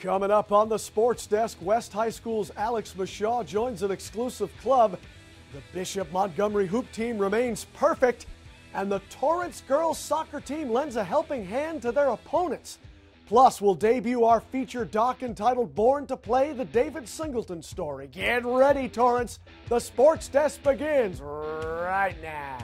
Coming up on the Sports Desk, West High School's Alex Mishaw joins an exclusive club. The Bishop Montgomery hoop team remains perfect, and the Torrance girls soccer team lends a helping hand to their opponents. Plus, we'll debut our feature doc entitled Born to Play, the David Singleton story. Get ready, Torrance. The Sports Desk begins right now.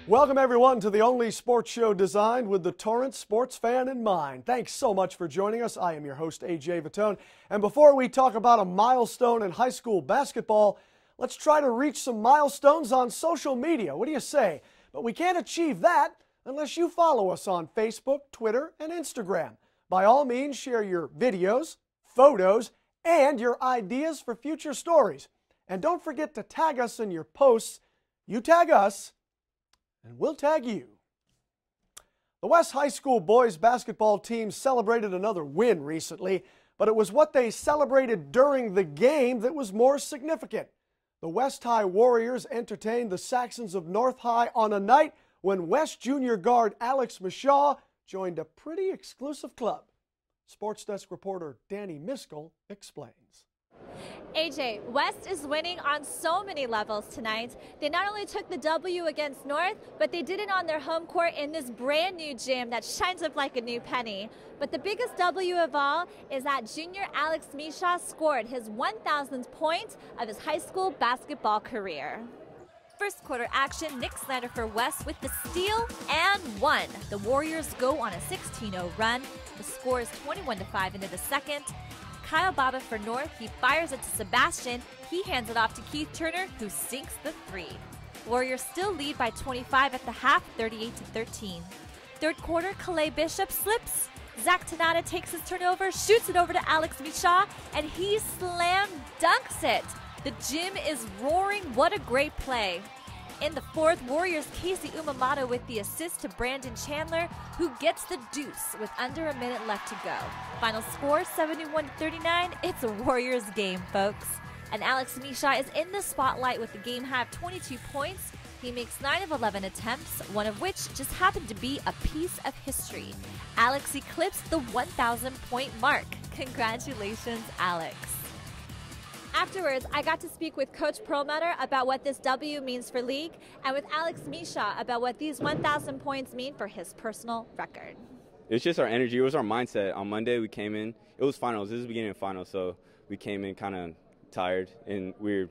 Welcome, everyone, to the only sports show designed with the Torrance sports fan in mind. Thanks so much for joining us. I am your host, AJ Vittone. And before we talk about a milestone in high school basketball, let's try to reach some milestones on social media. What do you say? But we can't achieve that unless you follow us on Facebook, Twitter, and Instagram. By all means, share your videos, photos, and your ideas for future stories. And don't forget to tag us in your posts. You tag us, and we'll tag you. The West High School boys basketball team celebrated another win recently, but it was what they celebrated during the game that was more significant. The West High Warriors entertained the Saxons of North High on a night when West Junior guard Alex Mishaw joined a pretty exclusive club. Sports Desk reporter Danny Miskell explains. AJ, West is winning on so many levels tonight. They not only took the W against North, but they did it on their home court in this brand new gym that shines up like a new penny. But the biggest W of all is that junior Alex Mishaw scored his 1,000th point of his high school basketball career. First quarter action, Nick Slander for West with the steal and one. The Warriors go on a 16-0 run. The score is 21-5 into the second. Kyle Baba for North, he fires it to Sebastian. He hands it off to Keith Turner, who sinks the three. Warriors still lead by 25 at the half, 38-13. Third quarter, Calais Bishop slips. Zach Tanata takes his turnover, shoots it over to Alex Mishaw, and he slam dunks it. The gym is roaring. What a great play. In the fourth, Warriors' Casey Umamoto with the assist to Brandon Chandler, who gets the deuce with under a minute left to go. Final score, 71-39. It's a Warriors game, folks. And Alex Mishaw is in the spotlight with the game-high of 22 points. He makes 9 of 11 attempts, one of which just happened to be a piece of history. Alex eclipsed the 1,000-point mark. Congratulations, Alex. Afterwards, I got to speak with Coach Perlmutter about what this W means for league, and with Alex Mishaw about what these 1,000 points mean for his personal record. It's just our energy. It was our mindset. On Monday, we came in. It was finals. This is the beginning of finals, so we came in kind of tired, and we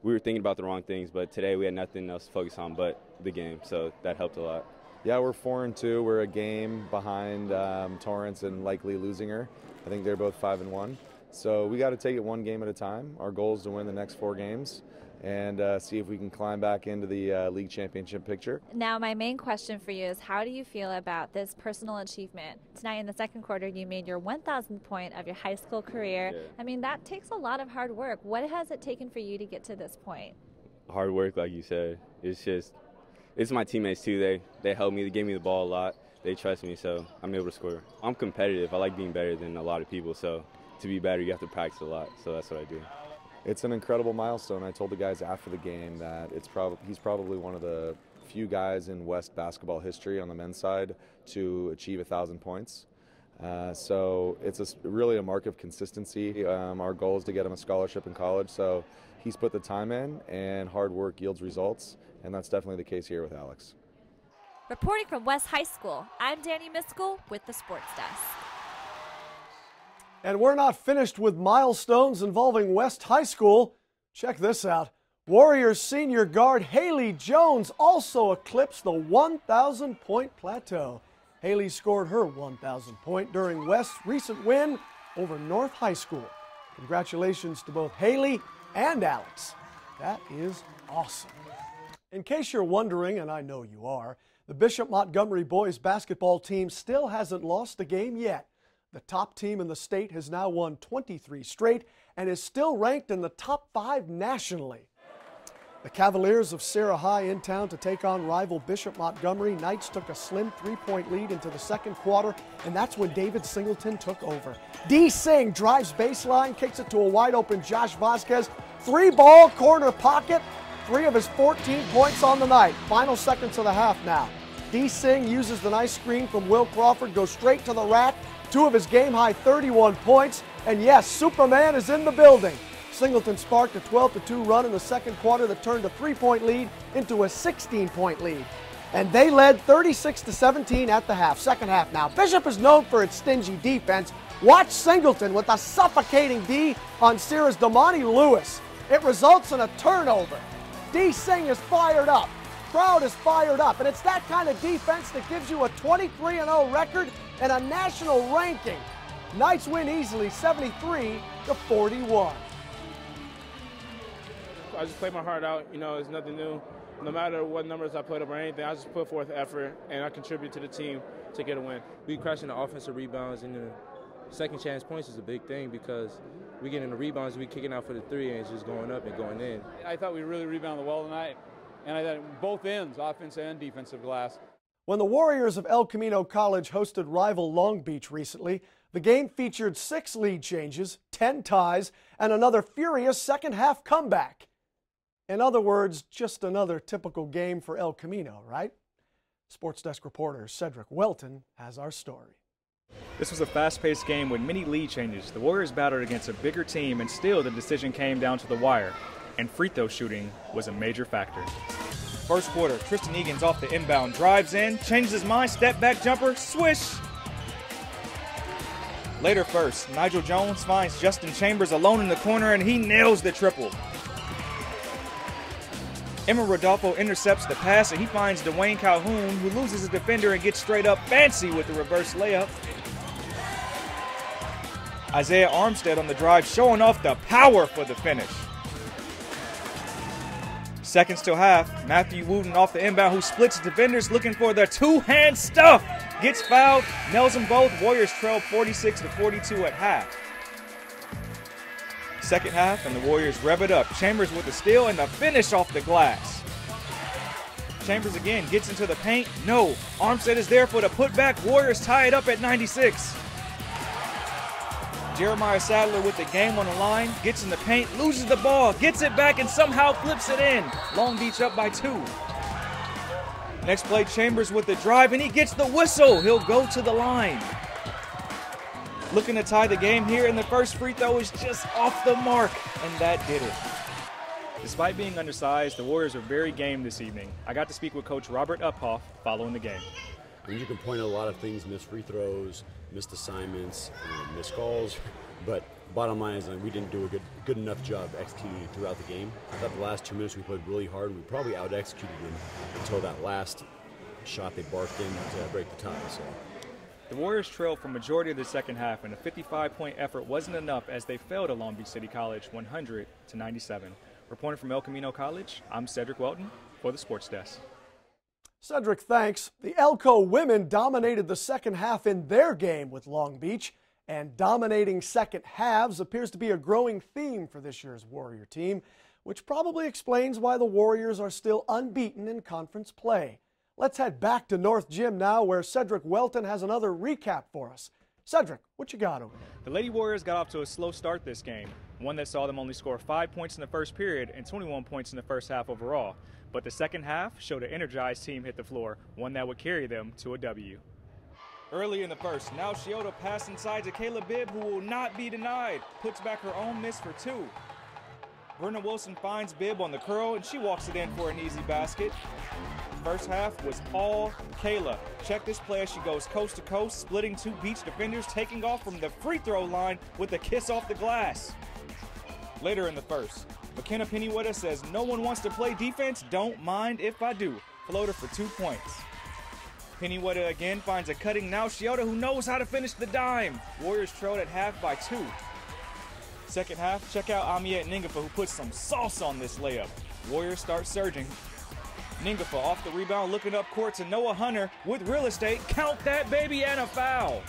were thinking about the wrong things. But today, we had nothing else to focus on but the game, so that helped a lot. Yeah, we're 4-2. We're a game behind Torrance and likely losing her. I think they're both 5-1. So we got to take it one game at a time. Our goal is to win the next 4 games and see if we can climb back into the league championship picture. Now, my main question for you is, how do you feel about this personal achievement? Tonight in the second quarter, you made your 1,000th point of your high school career. Yeah. I mean, that takes a lot of hard work. What has it taken for you to get to this point? Hard work, like you said. It's my teammates, too. They helped me. They gave me the ball a lot. They trust me, so I'm able to score. I'm competitive. I like being better than a lot of people, so to be better, you have to practice a lot, so that's what I do. It's an incredible milestone. I told the guys after the game that he's probably one of the few guys in West basketball history on the men's side to achieve 1,000 points. So it's really a mark of consistency. Our goal is to get him a scholarship in college, so he's put the time in, and hard work yields results, and that's definitely the case here with Alex. Reporting from West High School, I'm Danny Miskell with the Sports Desk. And we're not finished with milestones involving West High School. Check this out. Warriors senior guard Haley Jones also eclipsed the 1,000-point plateau. Haley scored her 1,000th point during West's recent win over North High School. Congratulations to both Haley and Alex. That is awesome. In case you're wondering, and I know you are, the Bishop Montgomery boys basketball team still hasn't lost a game yet. The top team in the state has now won 23 straight and is still ranked in the top 5 nationally. The Cavaliers of Serra High in town to take on rival Bishop Montgomery. Knights took a slim 3-point lead into the second quarter, and that's when David Singleton took over. D. Singh drives baseline, kicks it to a wide-open Josh Vasquez. 3-ball corner pocket, 3 of his 14 points on the night. Final seconds of the half now. D. Singh uses the nice screen from Will Crawford, goes straight to the rack. 2 of his game-high 31 points. And yes, Superman is in the building. Singleton sparked a 12-2 run in the second quarter that turned a 3-point lead into a 16-point lead. And they led 36-17 at the half. Second half now. Bishop is known for its stingy defense. Watch Singleton with a suffocating D on Serra's Damani Lewis. It results in a turnover. D. Singh is fired up. Crowd is fired up. And it's that kind of defense that gives you a 23-0 record and a national ranking. Knights win easily, 73-41. I just play my heart out. You know, it's nothing new. No matter what numbers I put up or anything, I just put forth effort and I contribute to the team to get a win. We crashing the offensive rebounds, and the second chance points is a big thing because we getting the rebounds, we kicking out for the 3 and it's just going up and going in. I thought we really rebounded well tonight, and I thought both ends, offensive and defensive glass. When the Warriors of El Camino College hosted rival Long Beach recently, the game featured 6 lead changes, 10 ties, and another furious second-half comeback. In other words, just another typical game for El Camino, right? Sports Desk reporter Cedric Welton has our story. This was a fast-paced game with many lead changes. The Warriors battled against a bigger team, and still the decision came down to the wire. And free throw shooting was a major factor. First quarter, Tristan Egan's off the inbound, drives in, changes his mind, step back jumper, swish. Later first, Nigel Jones finds Justin Chambers alone in the corner, and he nails the triple. Emma Rodolfo intercepts the pass, and he finds Dwayne Calhoun, who loses a defender and gets straight up fancy with the reverse layup. Isaiah Armstead on the drive, showing off the power for the finish. Seconds till half, Matthew Wooten off the inbound, who splits defenders looking for the two-hand stuff. Gets fouled, nails them both. Warriors trail 46-42 at half. Second half, and the Warriors rev it up. Chambers with the steal and the finish off the glass. Chambers again gets into the paint. No, Armstead is there for the putback. Warriors tie it up at 96. Jeremiah Sadler with the game on the line, gets in the paint, loses the ball, gets it back, and somehow flips it in. Long Beach up by 2. Next play, Chambers with the drive, and he gets the whistle. He'll go to the line. Looking to tie the game here, and the first free throw is just off the mark, and that did it. Despite being undersized, the Warriors were very game this evening. I got to speak with Coach Robert Uphoff following the game. And you can point out a lot of things, missed free throws, missed assignments, missed calls, but bottom line is we didn't do a good enough job executing throughout the game. I thought the last 2 minutes we played really hard, and we probably out-executed them until that last shot they barked in to break the tie. So. The Warriors trailed for majority of the second half, and a 55-point effort wasn't enough as they fell to Long Beach City College 100-97. Reporting from El Camino College, I'm Cedric Welton for the Sports Desk. Cedric, thanks. The Elko women dominated the second half in their game with Long Beach, and dominating second halves appears to be a growing theme for this year's Warrior team, which probably explains why the Warriors are still unbeaten in conference play. Let's head back to North Gym now, where Cedric Welton has another recap for us. Cedric, what you got over there? The Lady Warriors got off to a slow start this game, one that saw them only score 5 points in the first period and 21 points in the first half overall. But the second half showed an energized team hit the floor, one that would carry them to a W. Early in the first, now Shiota pass inside to Kayla Bibb, who will not be denied. Puts back her own miss for 2. Verna Wilson finds Bibb on the curl, and she walks it in for an easy basket. First half was all Kayla. Check this play as she goes coast to coast, splitting 2 Beach defenders, taking off from the free throw line with a kiss off the glass. Later in the first, McKenna Pennywetta says, "No one wants to play defense, don't mind if I do." Floater for 2 points. Pennywetta again finds a cutting now Shiota, who knows how to finish the dime. Warriors trailed at half by 2. Second half, check out Amiette Ningafa, who puts some sauce on this layup. Warriors start surging. Ningafa off the rebound, looking up court to Noah Hunter with real estate. Count that baby, and a foul.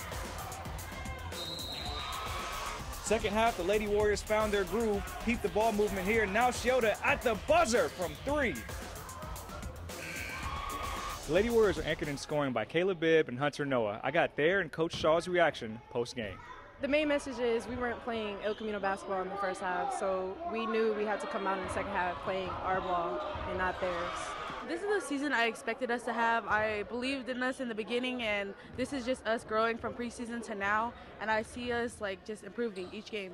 Second half, the Lady Warriors found their groove. Keep the ball movement here. Now Shiota at the buzzer from 3. The Lady Warriors are anchored in scoring by Caleb Bibb and Hunter Noah. I got their and Coach Shaw's reaction post-game. The main message is we weren't playing El Camino basketball in the first half, so we knew we had to come out in the second half playing our ball and not theirs. This is the season I expected us to have. I believed in us in the beginning, and this is just us growing from preseason to now, and I see us just improving each game.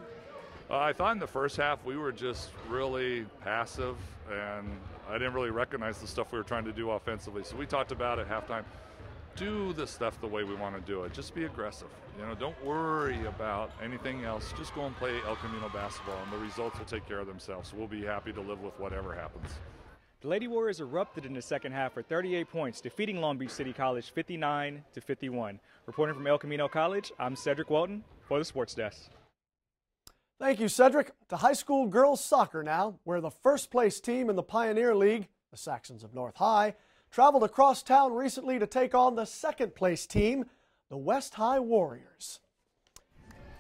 I thought in the first half we were just really passive, and I didn't really recognize the stuff we were trying to do offensively. So we talked about at halftime, do the stuff the way we want to do it. Just be aggressive. Don't worry about anything else. Just go and play El Camino basketball, and the results will take care of themselves. We'll be happy to live with whatever happens. The Lady Warriors erupted in the second half for 38 points, defeating Long Beach City College 59-51. Reporting from El Camino College, I'm Cedric Welton for the Sports Desk. Thank you, Cedric. To high school girls soccer now, where the first-place team in the Pioneer League, the Saxons of North High, traveled across town recently to take on the second-place team, the West High Warriors.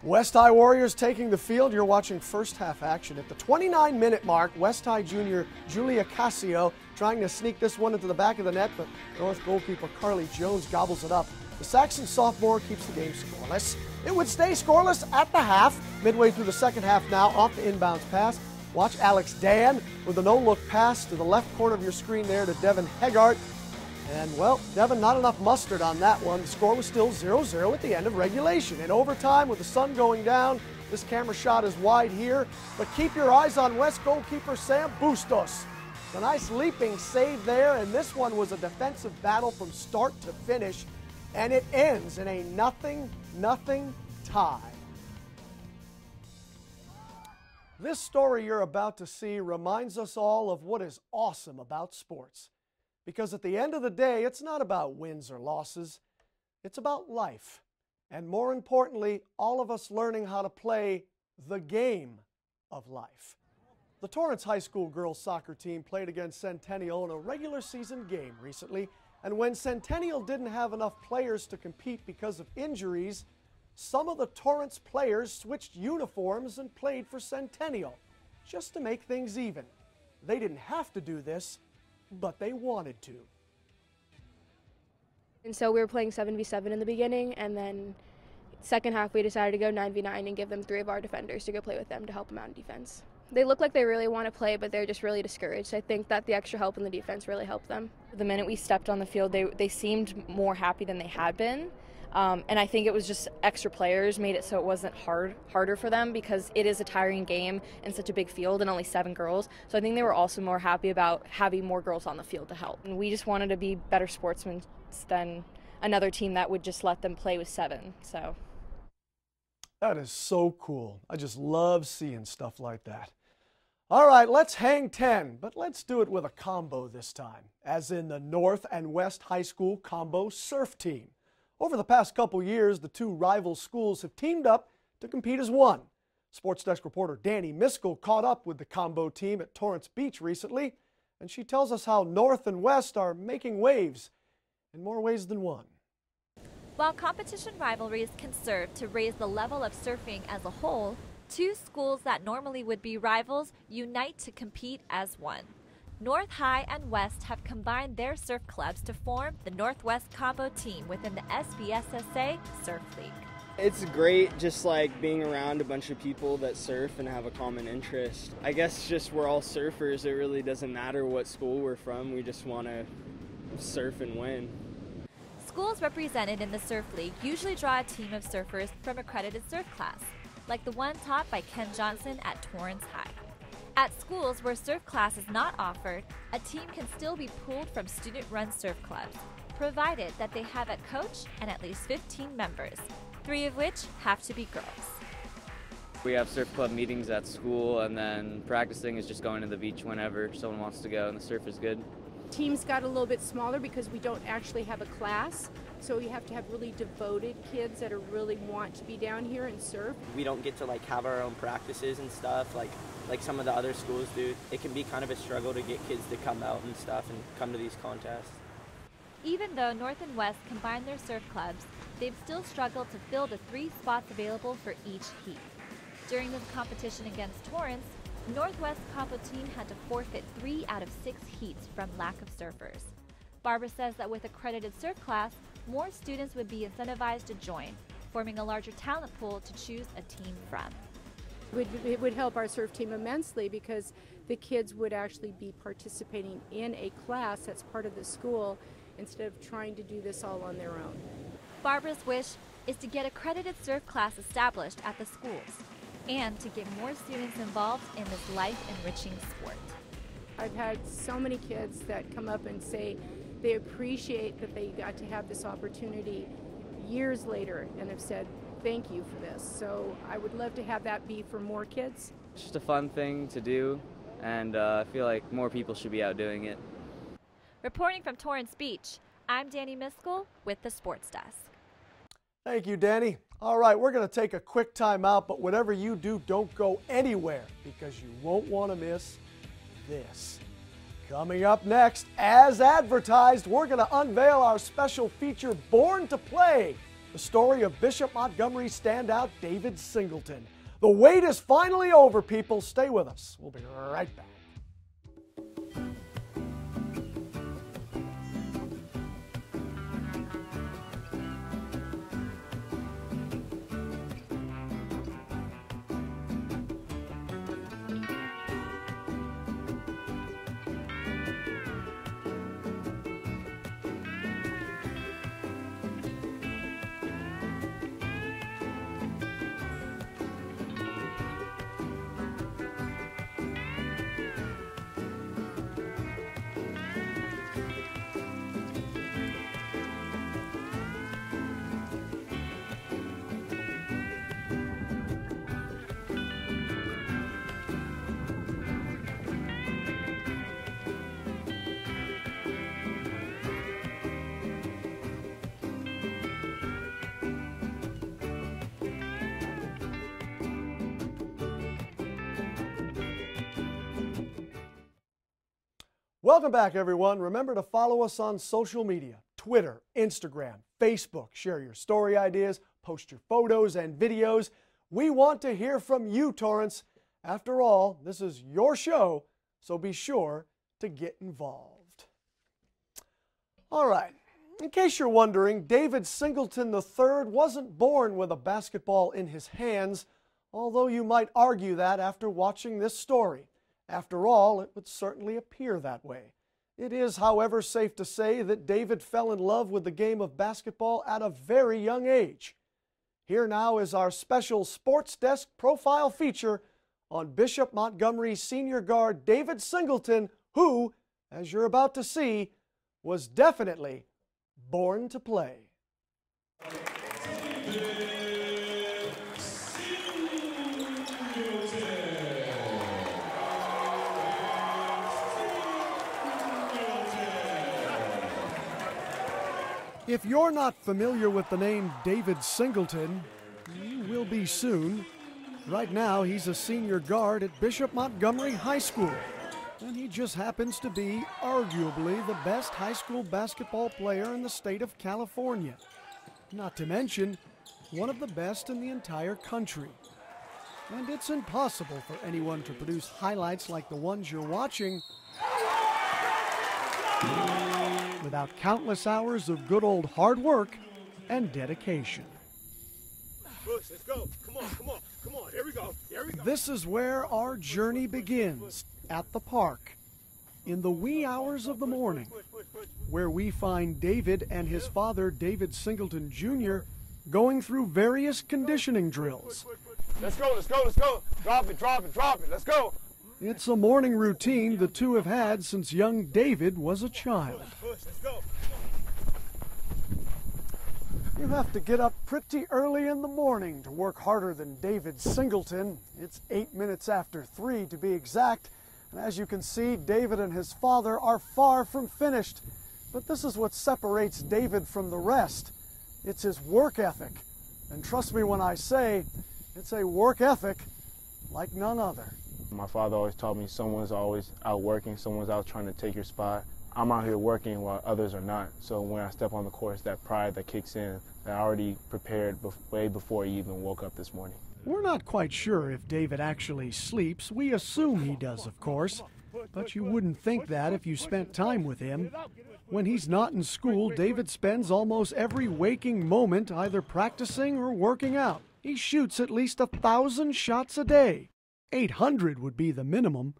West High Warriors taking the field. You're watching first half action. At the 29-minute mark, West High junior Julia Casio trying to sneak this one into the back of the net, but North goalkeeper Carly Jones gobbles it up. The Saxon sophomore keeps the game scoreless. It would stay scoreless at the half. Midway through the second half now, off the inbounds pass. Watch Alex Dan with a no-look pass to the left corner of your screen there to Devin Hegart. And, well, Devin, not enough mustard on that one. The score was still 0-0 at the end of regulation. In overtime, with the sun going down, this camera shot is wide here. But keep your eyes on West goalkeeper Sam Bustos. A nice leaping save there, and this one was a defensive battle from start to finish. And it ends in a 0-0 tie. This story you're about to see reminds us all of what is awesome about sports. Because at the end of the day, it's not about wins or losses. It's about life. And more importantly, all of us learning how to play the game of life. The Torrance High School girls soccer team played against Centennial in a regular season game recently. And when Centennial didn't have enough players to compete because of injuries, some of the Torrance players switched uniforms and played for Centennial, just to make things even. They didn't have to do this, but they wanted to. And so we were playing 7v7 in the beginning, and then second half we decided to go 9v9 and give them 3 of our defenders to go play with them to help them out in defense. They look like they really want to play, but they're just really discouraged. I think that the extra help in the defense really helped them. The minute we stepped on the field, they seemed more happy than they had been. And I think it was just extra players made it so it wasn't harder for them, because it is a tiring game and such a big field and only 7 girls. So I think they were also more happy about having more girls on the field to help. And we just wanted to be better sportsmen than another team that would just let them play with 7. So that is so cool. I just love seeing stuff like that. All right, let's hang 10, but let's do it with a combo this time, as in the North and West High School combo surf team. Over the past couple years, the two rival schools have teamed up to compete as one. Sports Desk reporter Danny Miskell caught up with the combo team at Torrance Beach recently, and she tells us how North and West are making waves in more ways than one. While competition rivalries can serve to raise the level of surfing as a whole, two schools that normally would be rivals unite to compete as one. North High and West have combined their surf clubs to form the Northwest Combo team within the SBSSA Surf League. It's great just like being around a bunch of people that surf and have a common interest. I guess just we're all surfers. It really doesn't matter what school we're from. We just want to surf and win. Schools represented in the Surf League usually draw a team of surfers from accredited surf class, like the one taught by Ken Johnson at Torrance High. At schools where surf class is not offered, a team can still be pulled from student-run surf clubs, provided that they have a coach and at least 15 members, 3 of which have to be girls. We have surf club meetings at school, and then practicing is just going to the beach whenever someone wants to go and the surf is good. Teams got a little bit smaller because we don't actually have a class, so you have to have really devoted kids that really want to be down here and surf. We don't get to have our own practices and stuff like some of the other schools do. It can be kind of a struggle to get kids to come out and stuff and come to these contests. Even though North and West combine their surf clubs, they've still struggled to fill the 3 spots available for each heat. During this competition against Torrance, Northwest Combo team had to forfeit 3 out of 6 heats from lack of surfers. Barbara says that with accredited surf class, more students would be incentivized to join, forming a larger talent pool to choose a team from. It would help our surf team immensely because the kids would actually be participating in a class that's part of the school instead of trying to do this all on their own. Barbara's wish is to get accredited surf class established at the schools and to get more students involved in this life-enriching sport. I've had so many kids that come up and say they appreciate that they got to have this opportunity years later and have said thank you for this. So I would love to have that be for more kids. It's just a fun thing to do, and I feel like more people should be out doing it. Reporting from Torrance Beach, I'm Danny Miskell with the Sports Desk. Thank you, Danny. All right, we're going to take a quick time out, but whatever you do, don't go anywhere because you won't want to miss this. Coming up next, as advertised, we're going to unveil our special feature, Born to Play, the story of Bishop Montgomery standout David Singleton. The wait is finally over, people. Stay with us. We'll be right back. Welcome back, everyone. Remember to follow us on social media, Twitter, Instagram, Facebook. Share your story ideas, post your photos and videos. We want to hear from you, Torrance. After all, this is your show, so be sure to get involved. All right, in case you're wondering, David Singleton III wasn't born with a basketball in his hands, although you might argue that after watching this story. After all, it would certainly appear that way. It is, however, safe to say that David fell in love with the game of basketball at a very young age. Here now is our special Sports Desk profile feature on Bishop Montgomery senior guard David Singleton, who, as you're about to see, was definitely born to play. If you're not familiar with the name David Singleton, you will be soon. Right now, he's a senior guard at Bishop Montgomery High School, and he just happens to be arguably the best high school basketball player in the state of California. Not to mention, one of the best in the entire country. And it's impossible for anyone to produce highlights like the ones you're watching without countless hours of good old hard work and dedication. Bush, let's go. Come on, come on, come on. Here we go. Here we go. This is where our journey begins, at the park, in the wee hours of the morning, where we find David and his father, David Singleton Jr., going through various conditioning drills. Let's go, let's go, let's go. Drop it, drop it, drop it. Let's go. It's a morning routine the two have had since young David was a child. Let's go. You have to get up pretty early in the morning to work harder than David Singleton. It's 8 minutes after 3 to be exact. And as you can see, David and his father are far from finished. But this is what separates David from the rest. It's his work ethic. And trust me when I say, it's a work ethic like none other. My father always taught me someone's always out working, someone's out trying to take your spot. I'm out here working while others are not. So when I step on the course, that pride that kicks in, that I already prepared way before he even woke up this morning. We're not quite sure if David actually sleeps. We assume he does, of course. But you wouldn't think that if you spent time with him. When he's not in school, David spends almost every waking moment either practicing or working out. He shoots at least 1,000 shots a day. 800 would be the minimum.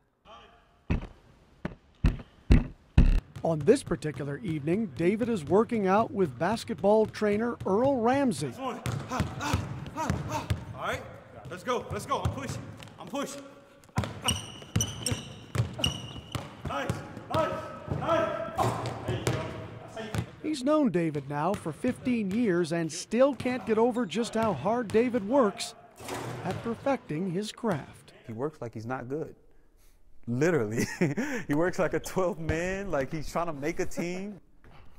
On this particular evening, David is working out with basketball trainer Earl Ramsey. All right, let's go. I'm pushing. Nice. There you go. He's known David now for 15 years and still can't get over just how hard David works at perfecting his craft. He works like he's not good. Literally. He works like a 12th man, like he's trying to make a team.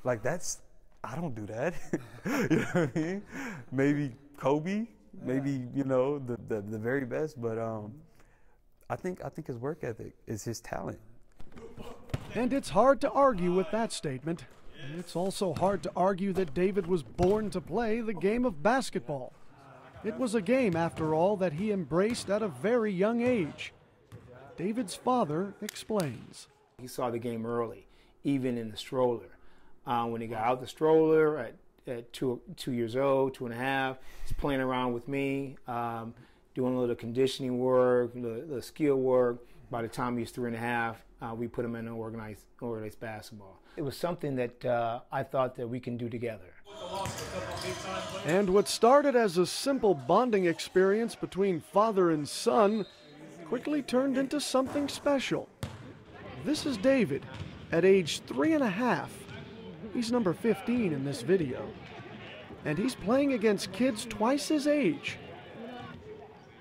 Like I don't do that. You know what I mean? Maybe Kobe, maybe, you know, the very best, but I think his work ethic is his talent. And it's hard to argue with that statement. It's also hard to argue that David was born to play the game of basketball. It was a game, after all, that he embraced at a very young age. David's father explains. He saw the game early, even in the stroller. When he got out the stroller at 2 years old, 2.5, he's playing around with me, doing a little conditioning work, the skill work. By the time he was 3.5, we put him in organized basketball. It was something that I thought that we can do together. And what started as a simple bonding experience between father and son quickly turned into something special. This is David at age 3.5. He's number 15 in this video. And he's playing against kids twice his age.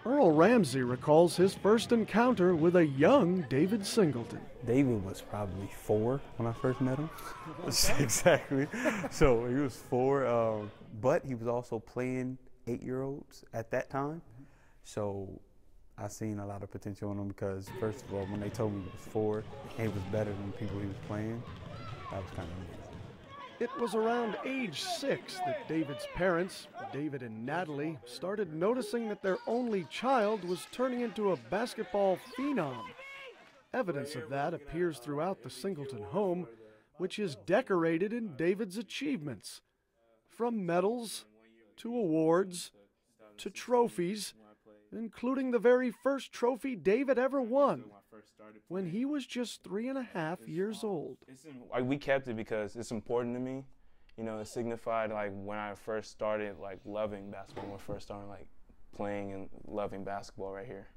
Earl Ramsey recalls his first encounter with a young David Singleton. David was probably 4 when I first met him. Exactly. So he was 4, but he was also playing 8-year-olds at that time. So I seen a lot of potential in him because, first of all, when they told me he was 4 and he was better than the people he was playing, that was kind of amazing. It was around age 6 that David's parents, David and Natalie, started noticing that their only child was turning into a basketball phenom. Evidence of that appears throughout the Singleton home, which is decorated in David's achievements. From medals, to awards, to trophies, including the very first trophy David ever won, when he was just 3.5 years old. We kept it because it's important to me. You know, it signified like when I first started like loving basketball, when I first started like playing and loving basketball right here.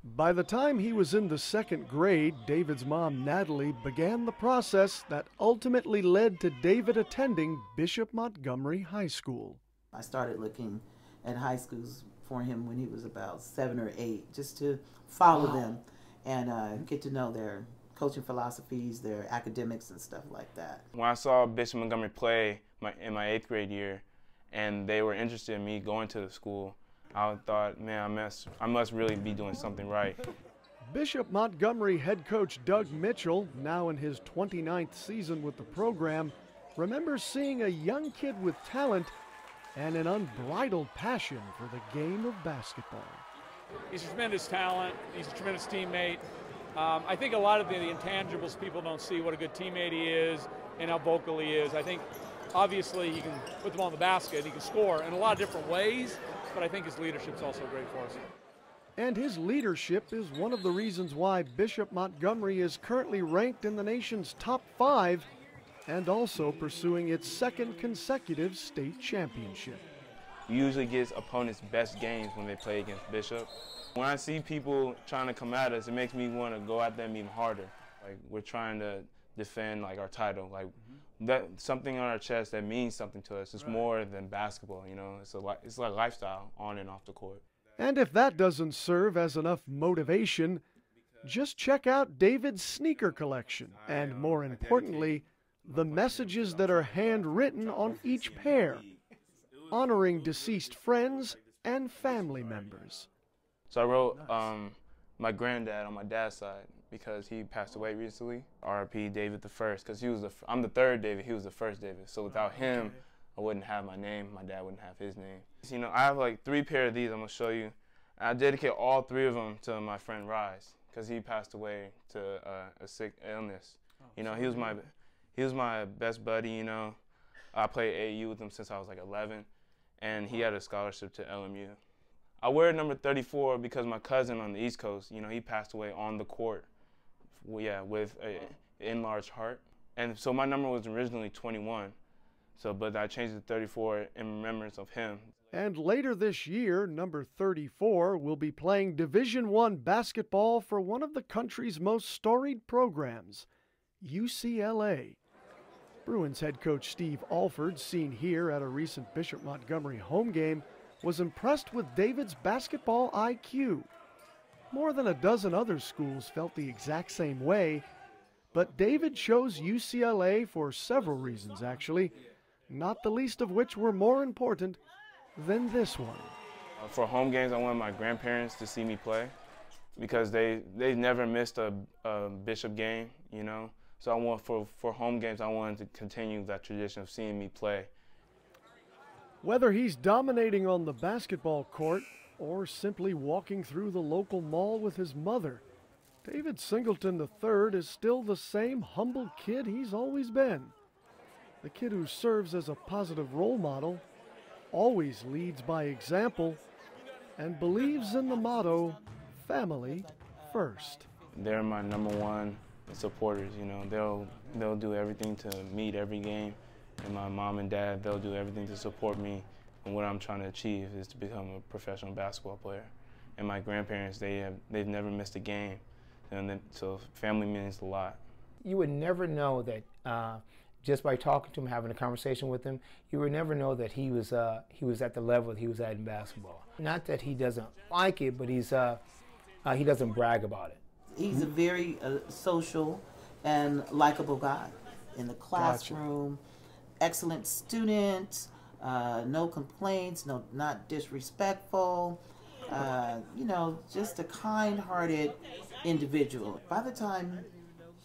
By the time he was in the 2nd grade, David's mom, Natalie, began the process that ultimately led to David attending Bishop Montgomery High School. I started looking at high schools for him when he was about 7 or 8, just to follow them and get to know their coaching philosophies, their academics and stuff like that. When I saw Bishop Montgomery play in my 8th grade year and they were interested in me going to the school, I thought, man, I must really be doing something right. Bishop Montgomery head coach Doug Mitchell, now in his 29th season with the program, remembers seeing a young kid with talent and an unbridled passion for the game of basketball. He's a tremendous talent. He's a tremendous teammate. I think a lot of the intangibles people don't see what a good teammate he is and how vocal he is. I think obviously he can put the ball in the basket. He can score in a lot of different ways, but I think his leadership's also great for us. And his leadership is one of the reasons why Bishop Montgomery is currently ranked in the nation's top 5 and also pursuing its 2nd consecutive state championship. We usually get opponents' best games when they play against Bishop. When I see people trying to come at us, it makes me want to go at them even harder. Like we're trying to defend like our title, like that something on our chest that means something to us. It's more than basketball, you know. It's like lifestyle on and off the court. And if that doesn't serve as enough motivation, just check out David's sneaker collection, and more importantly, the messages that are handwritten on each pair, honoring deceased friends and family members. So I wrote my granddad on my dad's side because he passed away recently. R.I.P. David the First, because I'm the 3rd David, he was the 1st David. So without him, I wouldn't have my name, my dad wouldn't have his name. You know, I have like 3 pair of these I'm gonna show you. I dedicate all 3 of them to my friend Rise, because he passed away to a sick illness. You know, he was my best buddy. You know, I played AAU with him since I was like 11, and he had a scholarship to LMU. I wear number 34 because my cousin on the East Coast, you know, he passed away on the court. Yeah, with an enlarged heart, and so my number was originally 21. So, but I changed it to 34 in remembrance of him. And later this year, number 34 will be playing Division I basketball for one of the country's most storied programs, UCLA. Bruins head coach Steve Alford, seen here at a recent Bishop Montgomery home game, was impressed with David's basketball IQ. More than a dozen other schools felt the exact same way, but David chose UCLA for several reasons, actually, not the least of which were more important than this one. For home games, I wanted my grandparents to see me play because they never missed a Bishop game, you know. So I want for home games, I wanted to continue that tradition of seeing me play. Whether he's dominating on the basketball court or simply walking through the local mall with his mother, David Singleton III is still the same humble kid he's always been. The kid who serves as a positive role model, always leads by example, and believes in the motto, family first. They're my #1 supporters, you know. They'll do everything to meet every game, and my mom and dad, they'll do everything to support me. And what I'm trying to achieve is to become a professional basketball player. And my grandparents, they've never missed a game, and so family means a lot. You would never know that just by talking to him, having a conversation with him, you would never know that he was at the level that he was at in basketball. Not that he doesn't like it, but he doesn't brag about it. He's a very social and likable guy in the classroom. Gotcha. Excellent student, no complaints, not disrespectful. You know, just a kind-hearted individual. By the time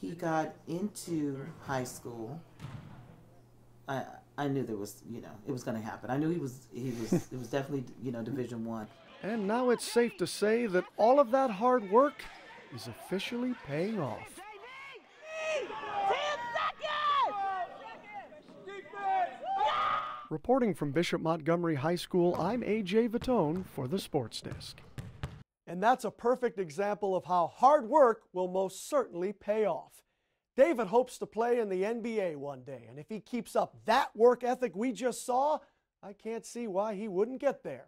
he got into high school, I knew there was, you know, it was going to happen. I knew it was definitely, you know, Division I. And now it's safe to say that all of that hard work is officially paying off. Reporting from Bishop Montgomery High School, I'm AJ Vittone for the Sports Desk. And that's a perfect example of how hard work will most certainly pay off. David hopes to play in the NBA one day, and if he keeps up that work ethic we just saw, I can't see why he wouldn't get there.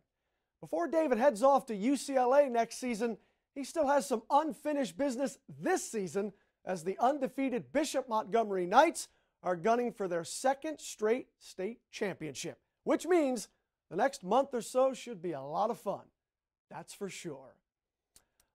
Before David heads off to UCLA next season, he still has some unfinished business this season as the undefeated Bishop Montgomery Knights are gunning for their second straight state championship, which means the next month or so should be a lot of fun. That's for sure.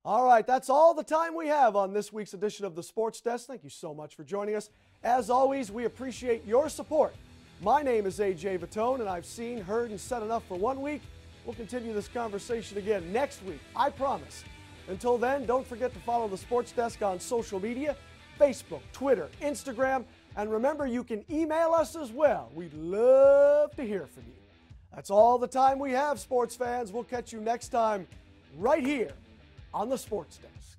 All right, that's all the time we have on this week's edition of the Sports Desk. Thank you so much for joining us. As always, we appreciate your support. My name is AJ Vittone, and I've seen, heard, and said enough for 1 week. We'll continue this conversation again next week, I promise. Until then, don't forget to follow the Sports Desk on social media, Facebook, Twitter, Instagram, and remember you can email us as well. We'd love to hear from you. That's all the time we have, sports fans. We'll catch you next time right here on the Sports Desk.